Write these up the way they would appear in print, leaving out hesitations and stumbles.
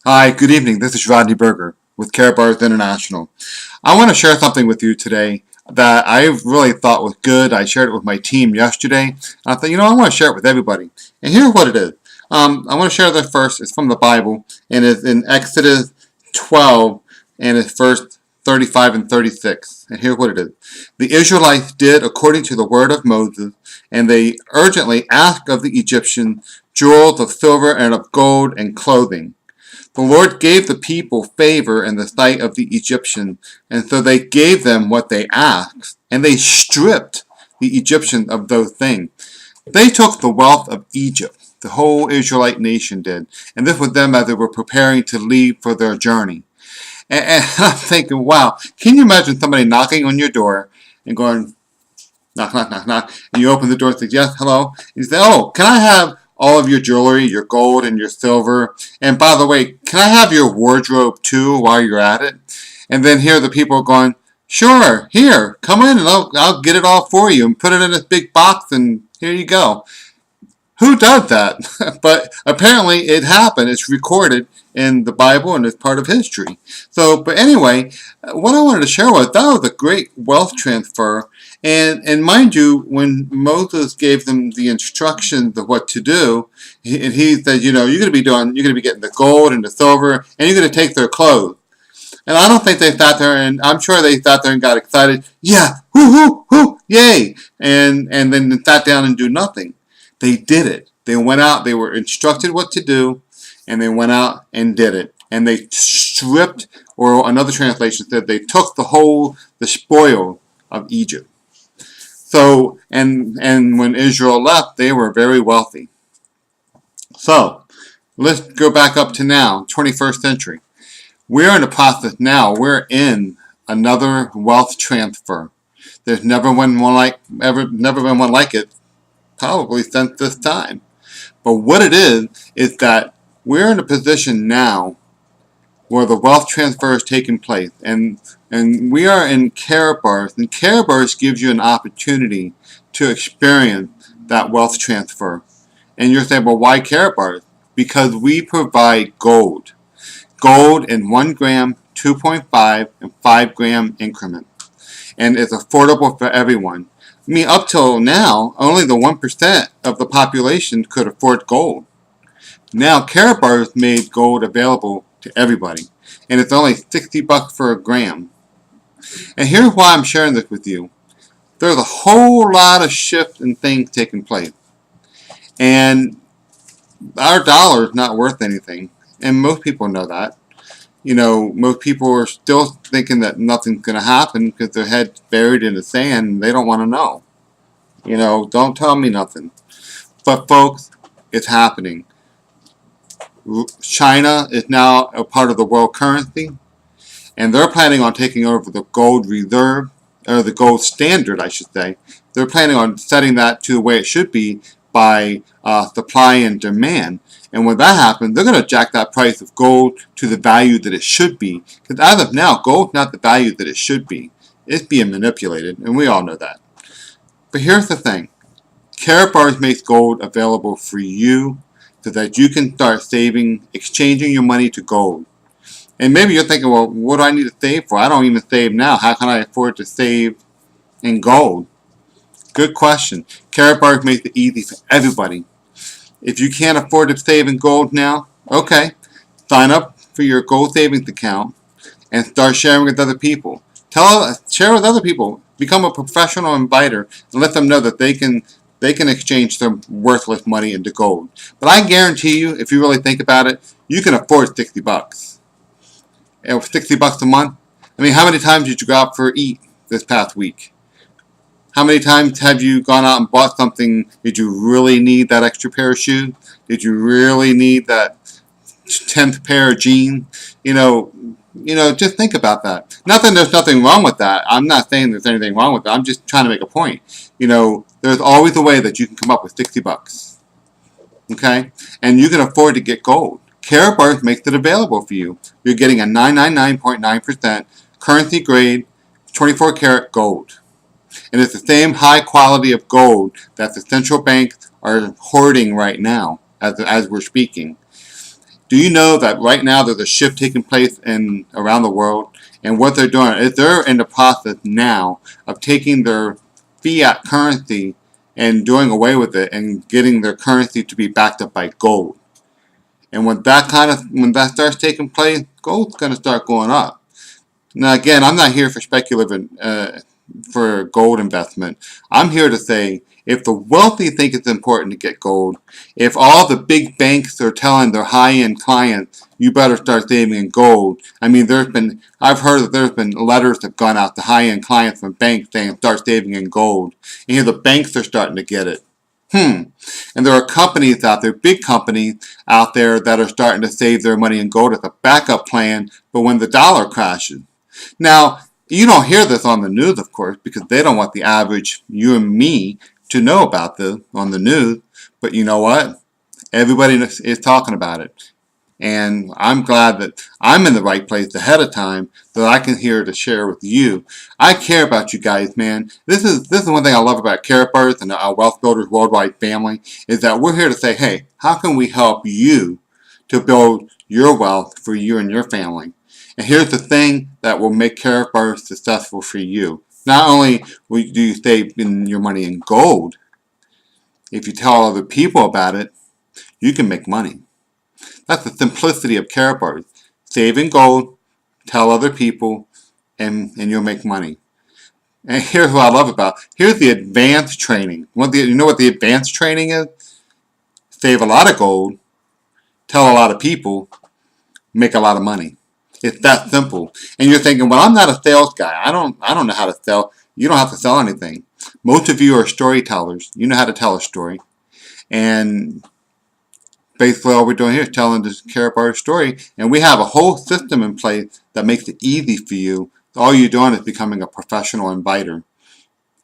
Hi, good evening. This is Rodney Berger with Karatbars International. I want to share something with you today that I really thought was good. I shared it with my team yesterday. And I thought, I want to share it with everybody. And here's what it is. I want to share this first. It's from the Bible, and it's in Exodus 12, and it's verse 35 and 36. And here's what it is. The Israelites did according to the word of Moses, and they urgently asked of the Egyptians jewels of silver and of gold and clothing. The Lord gave the people favor in the sight of the Egyptians, and so they gave them what they asked, and they stripped the Egyptians of those things. They took the wealth of Egypt, the whole Israelite nation did, and this was them as they were preparing to leave for their journey. And I'm thinking, wow, can you imagine somebody knocking on your door and going, knock, knock, knock, knock, and you open the door and say, yes, hello, and you say, oh, can I have all of your jewelry, your gold and your silver, and by the way, can I have your wardrobe too while you're at it? And then here the people are going, sure, here, come in and I'll get it all for you and put it in this big box and here you go. Who does that? But apparently it happened. It's recorded in the Bible and it's part of history. But anyway, what I wanted to share was that was a great wealth transfer. And mind you, when Moses gave them the instructions of what to do, he said, you're going to be getting the gold and the silver, and you're going to take their clothes. And I don't think they sat there, and I'm sure they sat there and got excited. Yeah, hoo, hoo, hoo, yay! And then sat down and do nothing. They did it. They went out, they were instructed what to do, and they went out and did it. And they stripped, or another translation said they took the spoil of Egypt. So, and when Israel left, they were very wealthy. So, let's go back up to now, 21st century. We're in the process now. We're in another wealth transfer. There's never been one like it, probably since this time. But what it is that we're in a position now where the wealth transfer is taking place, and we are in Karatbars, and Karatbars gives you an opportunity to experience that wealth transfer. And you're saying, well, why Karatbars? Because we provide gold in 1 gram, 2.5, and 5 gram increments, and it's affordable for everyone. I mean, up till now, only the 1% of the population could afford gold. Now, Karatbars made gold available to everybody, and it's only $60 for a gram. And here's why I'm sharing this with you. There's a whole lot of shifts and things taking place, and our dollar is not worth anything, and most people know that. Most people are still thinking that nothing's going to happen because their head's buried in the sand and they don't want to know. Don't tell me nothing. But folks, it's happening. China is now a part of the world currency, and they're planning on taking over the gold reserve, or the gold standard, I should say. They're planning on setting that to the way it should be by supply and demand. And when that happens, they're going to jack that price of gold to the value that it should be. Because as of now, gold's not the value that it should be. It's being manipulated, and we all know that. But here's the thing. Karatbars makes gold available for you so that you can start saving, exchanging your money to gold. And maybe you're thinking, well, what do I need to save for? I don't even save now. How can I afford to save in gold? Good question. Karatbars makes it easy for everybody. If you can't afford to save in gold now, okay, sign up for your gold savings account and start sharing with other people. Share with other people. Become a professional inviter and let them know that they can exchange their worthless money into gold. But I guarantee you, if you really think about it, you can afford $60. And with $60 a month, I mean, how many times did you go out for eat this past week? How many times have you gone out and bought something? Did you really need that extra pair of shoes? Did you really need that 10th pair of jeans? Just think about that. There's nothing wrong with that. I'm not saying there's anything wrong with that. I'm just trying to make a point. There's always a way that you can come up with $60. Okay? And you can afford to get gold. Karatbars makes it available for you. You're getting a 999.9% currency grade 24 karat gold. And it's the same high quality of gold that the central banks are hoarding right now as we're speaking. Do you know that right now there's a shift taking place around the world? And what they're doing is they're in the process now of taking their fiat currency and doing away with it and getting their currency to be backed up by gold. And when that starts taking place, gold's going to start going up. Now again, I'm not here for speculative for gold investment. I'm here to say if the wealthy think it's important to get gold, if all the big banks are telling their high-end clients you better start saving in gold. I mean, I've heard that there's been letters that have gone out to high-end clients from banks saying start saving in gold. And here the banks are starting to get it. And there are companies out there, big companies out there that are starting to save their money in gold as a backup plan, but when the dollar crashes. Now, you don't hear this on the news, of course, because they don't want the average you and me to know about this on the news. But you know what? Everybody is talking about it. And I'm glad that I'm in the right place ahead of time that I can hear to share with you. I care about you guys, man. This is one thing I love about Karatbars and our Wealth Builders Worldwide family is that we're here to say, hey, how can we help you to build your wealth for you and your family? And here's the thing that will make Karatbars successful for you. Not only do you save your money in gold, if you tell other people about it, you can make money. That's the simplicity of Karatbars. Save in gold, tell other people, and you'll make money. And here's what I love about it. Here's the advanced training. You know what the advanced training is? Save a lot of gold, tell a lot of people, make a lot of money. It's that simple. And you're thinking, well, I'm not a sales guy. I don't know how to sell. You don't have to sell anything. Most of you are storytellers. You know how to tell a story. And basically all we're doing here is telling this Karatbars story, and we have a whole system in place that makes it easy for you. All you're doing is becoming a professional inviter.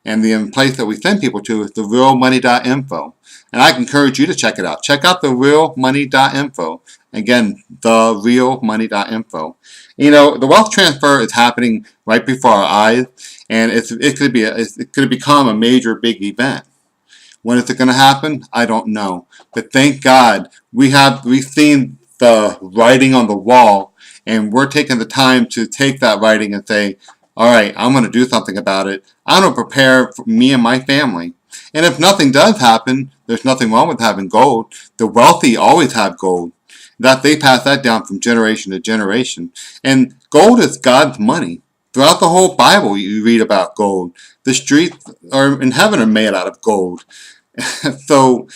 And the place that we send people to is therealmoney.info. And I encourage you to check it out. Check out therealmoney.info. Again, therealmoney.info. You know, the wealth transfer is happening right before our eyes, and it could become a major big event. When is it going to happen? I don't know. But thank God we've seen the writing on the wall, and we're taking the time to take that writing and say, all right, I'm going to do something about it. I'm going to prepare for me and my family. And if nothing does happen, there's nothing wrong with having gold. The wealthy always have gold. That they pass that down from generation to generation. And gold is God's money. Throughout the whole Bible, you read about gold. The streets in heaven are made out of gold. So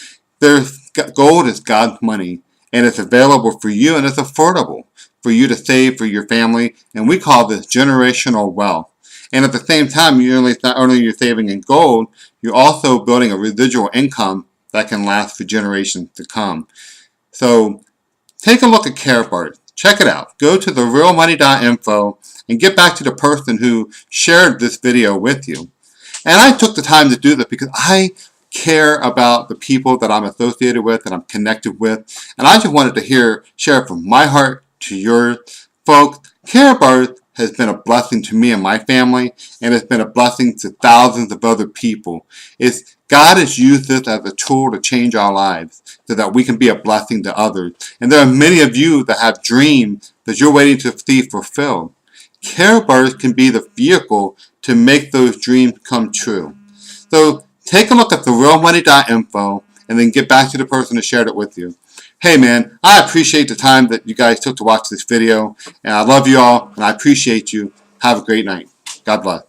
gold is God's money, and it's available for you, and it's affordable for you to save for your family. And we call this generational wealth. And at the same time, not only you're saving in gold, you're also building a residual income that can last for generations to come. So take a look at Karatbars. Check it out. Go to therealmoney.info and get back to the person who shared this video with you. And I took the time to do this because I care about the people that I'm associated with and I'm connected with. And I just wanted to share from my heart to yours. Folks, Karatbars has been a blessing to me and my family, and it's been a blessing to thousands of other people. God has used this as a tool to change our lives so that we can be a blessing to others. And there are many of you that have dreams that you're waiting to see fulfilled. Karatbars can be the vehicle to make those dreams come true. So take a look at therealmoney.info and then get back to the person who shared it with you. Hey man, I appreciate the time that you guys took to watch this video, and I love you all, and I appreciate you. Have a great night. God bless.